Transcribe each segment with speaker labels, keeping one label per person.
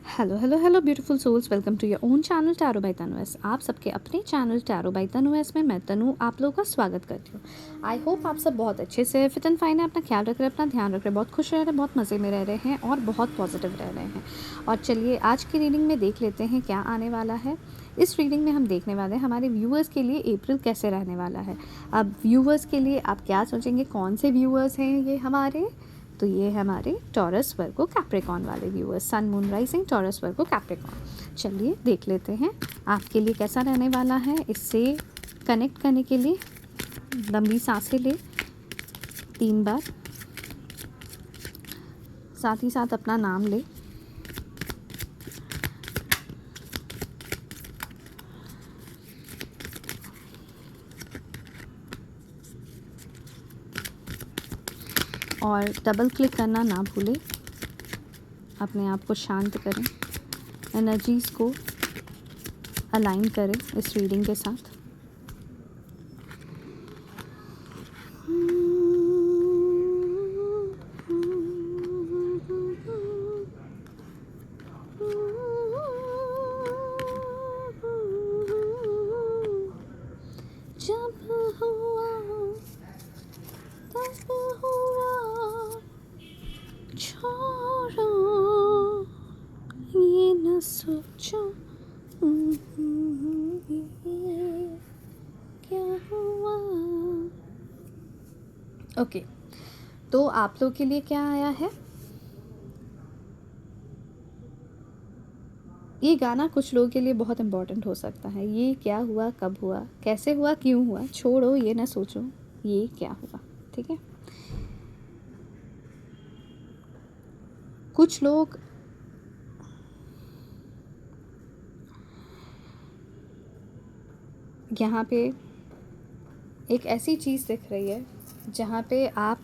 Speaker 1: Hello hello hello beautiful souls, welcome to your own channel tarot by Tanu S. आप सबके अपने channel tarot by Tanu S में मैं तनु आप लोगों का स्वागत करती हूँ। आई होप आप सब बहुत अच्छे से फिट एंड फाइन है, अपना ख्याल रख रहे हैं, अपना ध्यान रख रहे हैं, बहुत खुश रह रहे हैं, बहुत मज़े में रह रहे हैं और बहुत पॉजिटिव रह रहे हैं। और चलिए आज की रीडिंग में देख लेते हैं क्या आने वाला है। इस रीडिंग में हम देखने वाले हैं हमारे व्यूअर्स के लिए अप्रैल कैसे रहने वाला है। अब व्यूअर्स के लिए आप क्या सोचेंगे, कौन से व्यूअर्स हैं ये हमारे, तो ये है हमारे टॉरस वर्गो कैप्रिकॉर्न वाले viewers, sun moon rising Taurus Virgo Capricorn. चलिए देख लेते हैं आपके लिए कैसा रहने वाला है। इससे कनेक्ट करने के लिए लंबी सांसें ले 3 बार, साथ ही साथ अपना नाम ले। और डबल क्लिक करना ना भूलें। अपने आप को शांत करें, एनर्जीज़ को अलाइन करें इस रीडिंग के साथ। जब हुआ तब हुआ, छोड़ो ये न सोचो ये क्या हुआ। ओके, तो आप लोग के लिए क्या आया है। ये गाना कुछ लोगों के लिए बहुत इम्पोर्टेंट हो सकता है। ये क्या हुआ, कब हुआ, कैसे हुआ, क्यों हुआ, छोड़ो ये ना सोचो ये क्या हुआ। ठीक है, कुछ लोग यहाँ पे एक ऐसी चीज़ दिख रही है जहाँ पे आप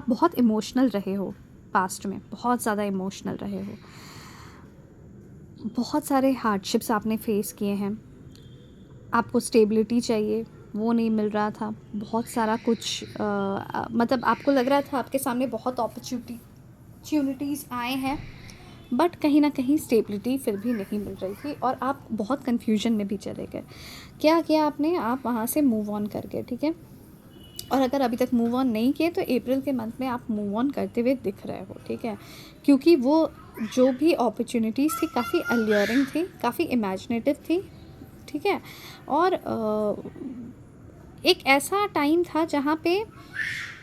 Speaker 1: बहुत इमोशनल रहे हो, पास्ट में बहुत ज़्यादा इमोशनल रहे हो, बहुत सारे हार्डशिप्स आपने फेस किए हैं, आपको स्टेबिलिटी चाहिए, वो नहीं मिल रहा था, बहुत सारा कुछ मतलब आपको लग रहा था आपके सामने बहुत अपॉर्चुनिटीज़ आए हैं, बट कहीं ना कहीं स्टेबिलिटी फिर भी नहीं मिल रही थी और आप बहुत कन्फ्यूजन में भी चले गए। क्या किया आपने, आप वहाँ से मूव ऑन कर गए। ठीक है, और अगर अभी तक मूव ऑन नहीं किए तो अप्रैल के मंथ में आप मूव ऑन करते हुए दिख रहे हो। ठीक है, क्योंकि वो जो भी अपॉर्चुनिटीज़ थी काफ़ी अल्योरिंग थी, काफ़ी इमेजिनेटिव थी। ठीक है, और एक ऐसा टाइम था जहाँ पे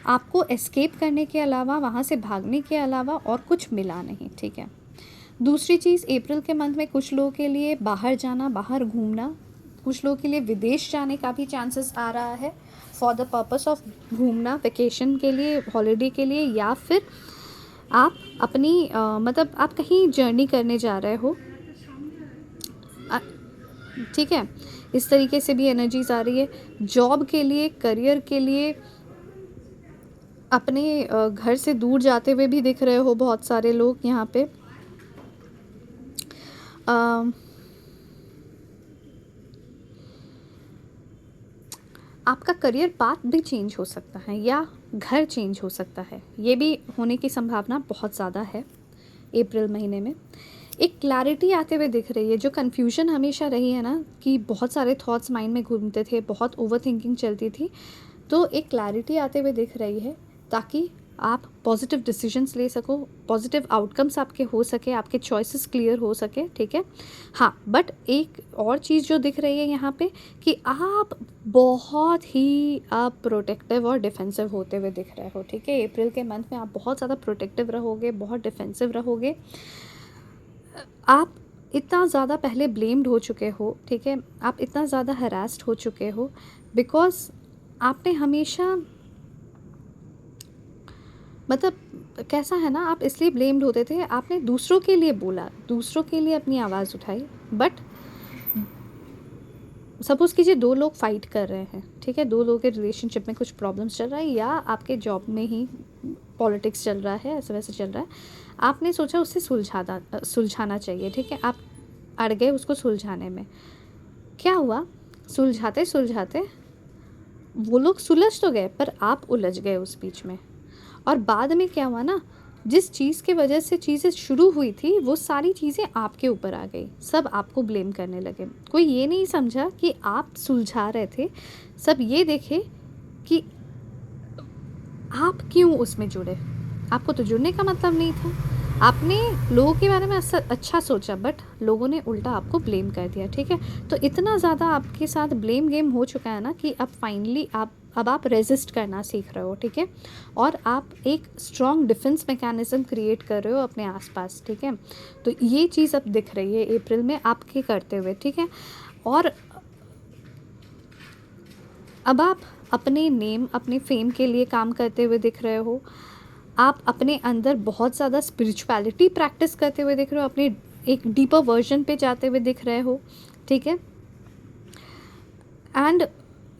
Speaker 1: आपको एस्केप करने के अलावा, वहाँ से भागने के अलावा और कुछ मिला नहीं। ठीक है, दूसरी चीज़, अप्रैल के मंथ में कुछ लोगों के लिए बाहर जाना, बाहर घूमना, कुछ लोगों के लिए विदेश जाने का भी चांसेस आ रहा है फॉर द पर्पस ऑफ घूमना, वेकेशन के लिए, हॉलीडे के लिए, या फिर आप अपनी मतलब आप कहीं जर्नी करने जा रहे हो। ठीक है, इस तरीके से भी एनर्जीज आ रही है। जॉब के लिए, करियर के लिए, अपने घर से दूर जाते हुए भी दिख रहे हो बहुत सारे लोग यहाँ पे। आपका करियर पाथ भी चेंज हो सकता है या घर चेंज हो सकता है, ये भी होने की संभावना बहुत ज़्यादा है अप्रैल महीने में। एक क्लैरिटी आते हुए दिख रही है। जो कन्फ्यूजन हमेशा रही है ना, कि बहुत सारे थॉट्स माइंड में घूमते थे, बहुत ओवर थिंकिंग चलती थी, तो एक क्लैरिटी आते हुए दिख रही है ताकि आप पॉजिटिव डिसीजंस ले सको, पॉजिटिव आउटकम्स आपके हो सके, आपके चॉइसेस क्लियर हो सके। ठीक है, हाँ, बट एक और चीज़ जो दिख रही है यहाँ पे कि आप बहुत ही आप प्रोटेक्टिव और डिफेंसिव होते हुए दिख रहे हो। ठीक है, अप्रैल के मंथ में आप बहुत ज़्यादा प्रोटेक्टिव रहोगे, बहुत डिफेंसिव रहोगे। आप इतना ज़्यादा पहले ब्लेम्ड हो चुके हो। ठीक है, आप इतना ज़्यादा हरास्ड हो चुके हो बिकॉज आपने हमेशा, मतलब कैसा है ना, आप इसलिए ब्लेम्ड होते थे, आपने दूसरों के लिए बोला, दूसरों के लिए अपनी आवाज़ उठाई। बट सपोज़ कीजिए 2 लोग फाइट कर रहे हैं। ठीक है, 2 लोगों के रिलेशनशिप में कुछ प्रॉब्लम्स चल रहा है, या आपके जॉब में ही पॉलिटिक्स चल रहा है, ऐसे वैसे चल रहा है। आपने सोचा उससे सुलझाना चाहिए। ठीक है, आप अड़ गए उसको सुलझाने में। क्या हुआ, सुलझाते सुलझाते वो लोग सुलझ तो गए पर आप उलझ गए उस बीच में। और बाद में क्या हुआ ना, जिस चीज़ की वजह से चीज़ें शुरू हुई थी वो सारी चीज़ें आपके ऊपर आ गई, सब आपको ब्लेम करने लगे। कोई ये नहीं समझा कि आप सुलझा रहे थे, सब ये देखे कि आप क्यों उसमें जुड़े। आपको तो जुड़ने का मतलब नहीं था। आपने लोगों के बारे में अच्छा सोचा, बट लोगों ने उल्टा आपको ब्लेम कर दिया, ठीक है। तो इतना ज़्यादा आपके साथ ब्लेम गेम हो चुका है ना कि अब फाइनली अब आप रेजिस्ट करना सीख रहे हो, ठीक है। और आप एक स्ट्रॉन्ग डिफेंस मैकेनिज्म क्रिएट कर रहे हो अपने आसपास, ठीक है। तो ये चीज़ अब दिख रही है अप्रैल में आपके करते हुए, ठीक है। और अब आप अपने नेम, अपने फेम के लिए काम करते हुए दिख रहे हो। आप अपने अंदर बहुत ज़्यादा स्पिरिचुअलिटी प्रैक्टिस करते हुए दिख रहे हो, अपने एक डीपर वर्जन पे जाते हुए दिख रहे हो, ठीक है। एंड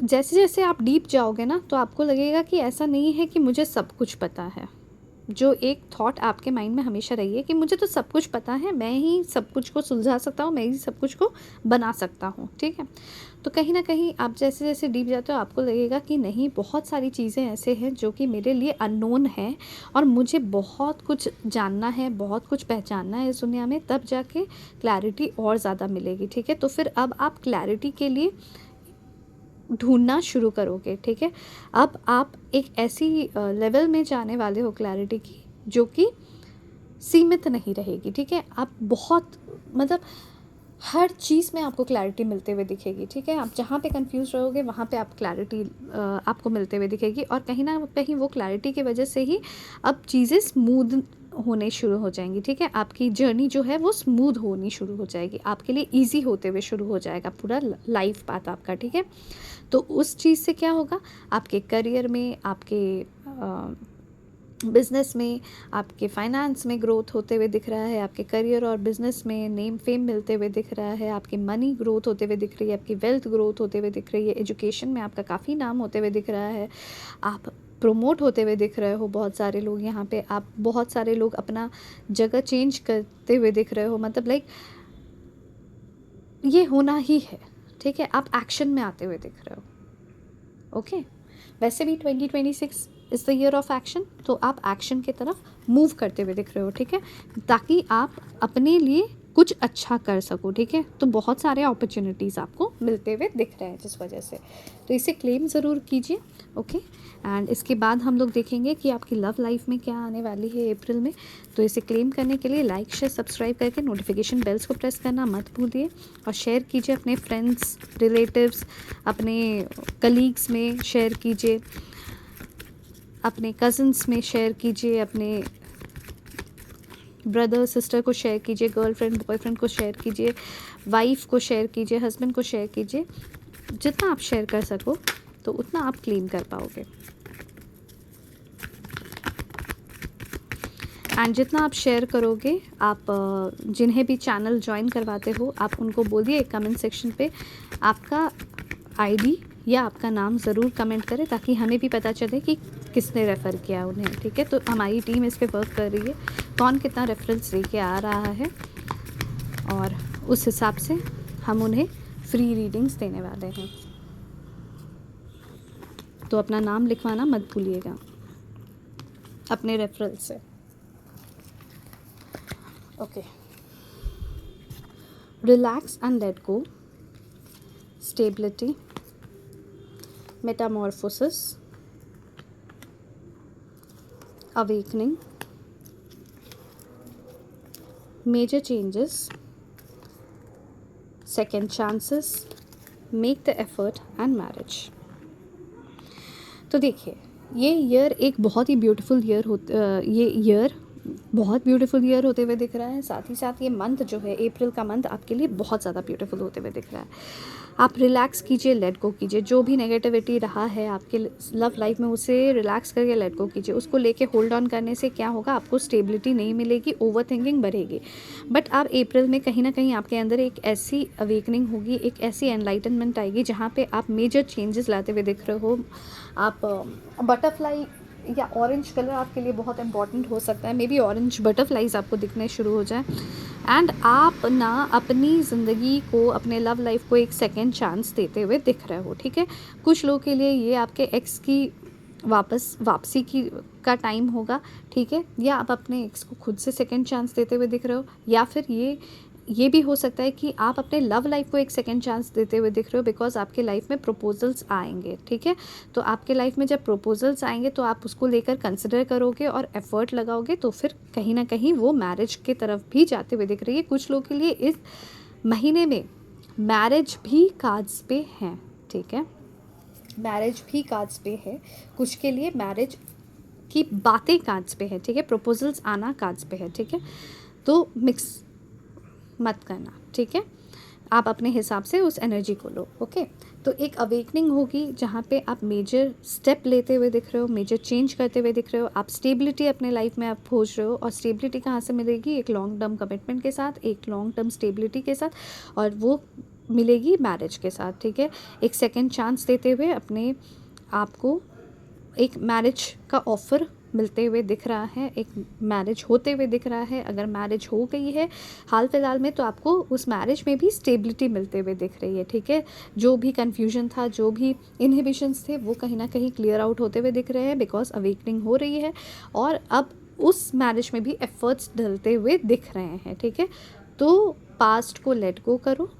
Speaker 1: जैसे जैसे आप डीप जाओगे ना, तो आपको लगेगा कि ऐसा नहीं है कि मुझे सब कुछ पता है। जो एक थॉट आपके माइंड में हमेशा रही है कि मुझे तो सब कुछ पता है, मैं ही सब कुछ को सुलझा सकता हूँ, मैं ही सब कुछ को बना सकता हूँ, ठीक है। तो कहीं ना कहीं आप जैसे जैसे डीप जाते हो आपको लगेगा कि नहीं, बहुत सारी चीज़ें ऐसे हैं जो कि मेरे लिए अननोन है और मुझे बहुत कुछ जानना है, बहुत कुछ पहचानना है इस दुनिया में, तब जाके क्लैरिटी और ज़्यादा मिलेगी, ठीक है। तो फिर अब आप क्लैरिटी के लिए ढूंढना शुरू करोगे, ठीक है। अब आप एक ऐसी लेवल में जाने वाले हो क्लैरिटी की जो कि सीमित नहीं रहेगी, ठीक है। आप बहुत मतलब हर चीज़ में आपको क्लैरिटी मिलते हुए दिखेगी, ठीक है। आप जहाँ पे कंफ्यूज रहोगे वहाँ पे आप क्लैरिटी आपको मिलते हुए दिखेगी, और कहीं ना कहीं वो क्लैरिटी की वजह से ही अब चीज़ें स्मूथ होने शुरू हो जाएंगी, ठीक है। आपकी जर्नी जो है वो स्मूथ होनी शुरू हो जाएगी, आपके लिए ईजी होते हुए शुरू हो जाएगा पूरा लाइफ पाथ आपका, ठीक है। तो उस चीज़ से क्या होगा, आपके करियर में, आपके बिज़नेस में, आपके फाइनेंस में ग्रोथ होते हुए दिख रहा है, आपके करियर और बिज़नेस में नेम फेम मिलते हुए दिख रहा है, आपकी मनी ग्रोथ होते हुए दिख रही है, आपकी वेल्थ ग्रोथ होते हुए दिख रही है, एजुकेशन में आपका काफ़ी नाम होते हुए दिख रहा है, आप प्रमोट होते हुए दिख रहे हो। बहुत सारे लोग यहाँ पे, आप बहुत सारे लोग अपना जगह चेंज करते हुए दिख रहे हो, मतलब लाइक ये होना ही है, ठीक है। आप एक्शन में आते हुए दिख रहे हो, ओके। वैसे भी 2026 is the year of action, तो आप एक्शन की तरफ मूव करते हुए दिख रहे हो, ठीक है, ताकि आप अपने लिए कुछ अच्छा कर सको, ठीक है। तो बहुत सारे अपॉर्चुनिटीज़ आपको मिलते हुए दिख रहे हैं जिस वजह से, तो इसे क्लेम ज़रूर कीजिए, ओके। एंड इसके बाद हम लोग देखेंगे कि आपकी लव लाइफ में क्या आने वाली है अप्रैल में। तो इसे क्लेम करने के लिए लाइक शेयर सब्सक्राइब करके नोटिफिकेशन बेल्स को प्रेस करना मत भूलिए, और शेयर कीजिए अपने फ्रेंड्स, रिलेटिव्स, अपने कलीग्स में शेयर कीजिए, अपने कज़न्स में शेयर कीजिए, अपने ब्रदर सिस्टर को शेयर कीजिए, गर्लफ्रेंड बॉयफ्रेंड को शेयर कीजिए, वाइफ को शेयर कीजिए, हस्बैंड को शेयर कीजिए। जितना आप शेयर कर सको तो उतना आप क्लेम कर पाओगे। एंड जितना आप शेयर करोगे, आप जिन्हें भी चैनल ज्वाइन करवाते हो, आप उनको बोलिए कमेंट सेक्शन पे आपका आईडी या आपका नाम ज़रूर कमेंट करें, ताकि हमें भी पता चले कि किसने रेफ़र किया उन्हें, ठीक है। तो हमारी टीम इस पे वर्क कर रही है, कौन कितना रेफरेंस लेके आ रहा है, और उस हिसाब से हम उन्हें फ्री रीडिंग्स देने वाले हैं। तो अपना नाम लिखवाना मत भूलिएगा अपने रेफरल से, okay. Relax and let go, stability, Metamorphosis, awakening, major changes, second chances, make the effort and marriage। तो देखिए, ये ईयर एक बहुत ही ब्यूटीफुल ईयर बहुत ब्यूटीफुल ईयर होते हुए दिख रहा है। साथ ही साथ ये मंथ जो है, अप्रैल का मंथ आपके लिए बहुत ज़्यादा ब्यूटीफुल होते हुए दिख रहा है। आप रिलैक्स कीजिए, लेट गो कीजिए, जो भी नेगेटिविटी रहा है आपके लव लाइफ में उसे रिलैक्स करके लेट गो कीजिए। उसको लेके होल्ड ऑन करने से क्या होगा, आपको स्टेबिलिटी नहीं मिलेगी, ओवर थिंकिंग बढ़ेगी। बट आप अप्रैल में कहीं ना कहीं आपके अंदर एक ऐसी अवेकनिंग होगी, एक ऐसी एनलाइटनमेंट आएगी जहाँ पे आप मेजर चेंजेस लाते हुए दिख रहे हो। आप बटरफ्लाई या ऑरेंज कलर आपके लिए बहुत इंपॉर्टेंट हो सकता है, मे बी ऑरेंज बटरफ्लाइज आपको दिखने शुरू हो जाए। एंड आप ना अपनी ज़िंदगी को, अपने लव लाइफ को एक सेकेंड चांस देते हुए दिख रहे हो, ठीक है। कुछ लोगों के लिए ये आपके एक्स की वापसी की का टाइम होगा, ठीक है। या आप अपने एक्स को खुद से सेकंड चांस देते हुए दिख रहे हो, या फिर ये भी हो सकता है कि आप अपने लव लाइफ को एक सेकंड चांस देते हुए दिख रहे हो, बिकॉज आपके लाइफ में प्रपोजल्स आएंगे, ठीक है। तो आपके लाइफ में जब प्रपोजल्स आएंगे तो आप उसको लेकर कंसिडर करोगे और एफर्ट लगाओगे, तो फिर कहीं ना कहीं वो मैरिज की तरफ भी जाते हुए दिख रही है। कुछ लोगों के लिए इस महीने में मैरिज भी कार्ड्स पे हैं, ठीक है, मैरिज भी कार्ड्स पे है। कुछ के लिए मैरिज की बातें कार्ड्स पे है, ठीक है, प्रपोजल्स आना कार्ड्स पे है, ठीक है। तो मिक्स मत करना, ठीक है, आप अपने हिसाब से उस एनर्जी को लो, ओके। तो एक अवेकनिंग होगी जहाँ पे आप मेजर स्टेप लेते हुए दिख रहे हो, मेजर चेंज करते हुए दिख रहे हो, आप स्टेबिलिटी अपने लाइफ में आप खोज रहे हो। और स्टेबिलिटी कहाँ से मिलेगी? एक लॉन्ग टर्म कमिटमेंट के साथ, एक लॉन्ग टर्म स्टेबिलिटी के साथ, और वो मिलेगी मैरिज के साथ, ठीक है। एक सेकेंड चांस देते हुए अपने आप को एक मैरिज का ऑफ़र मिलते हुए दिख रहा है, एक मैरिज होते हुए दिख रहा है। अगर मैरिज हो गई है हाल फिलहाल में, तो आपको उस मैरिज में भी स्टेबिलिटी मिलते हुए दिख रही है, ठीक है। जो भी कन्फ्यूजन था, जो भी इनहिबिशंस थे, वो कहीं ना कहीं क्लियर आउट होते हुए दिख रहे हैं, बिकॉज अवेकनिंग हो रही है। और अब उस मैरिज में भी एफर्ट्स डलते हुए दिख रहे हैं, ठीक है। तो पास्ट को लेट गो करो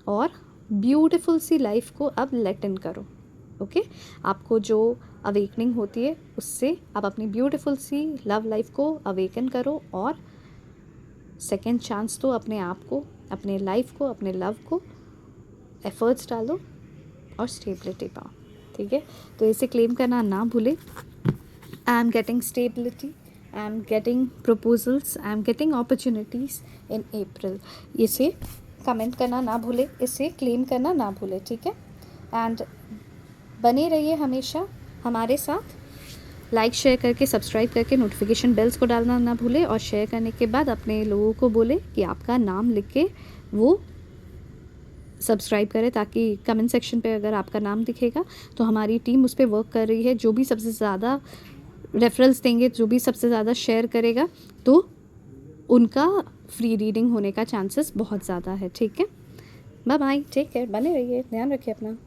Speaker 1: और ब्यूटीफुल सी लाइफ को अब लेट इन करो, ओके। आपको जो अवेकनिंग होती है उससे आप अपनी ब्यूटीफुल सी लव लाइफ को अवेकन करो, और सेकेंड चांस तो अपने आप को, अपने लाइफ को, अपने लव को एफर्ट्स डालो और स्टेबिलिटी पाओ, ठीक है। तो इसे क्लेम करना ना भूले। I am getting stability, I am getting proposals, I am getting opportunities in April. इसे कमेंट करना ना भूले, इसे क्लेम करना ना भूले, ठीक है। एंड बने रहिए हमेशा हमारे साथ। लाइक शेयर करके, सब्सक्राइब करके, नोटिफिकेशन बेल्स को डालना ना भूले, और शेयर करने के बाद अपने लोगों को बोले कि आपका नाम लिख के वो सब्सक्राइब करें, ताकि कमेंट सेक्शन पे अगर आपका नाम दिखेगा तो हमारी टीम उस पर वर्क कर रही है। जो भी सबसे ज़्यादा रेफरल्स देंगे, जो भी सबसे ज़्यादा शेयर करेगा, तो उनका फ्री रीडिंग होने का चांसेस बहुत ज़्यादा है, ठीक है। बाय बाय, टेक केयर, बने रहिए, ध्यान रखिए अपना।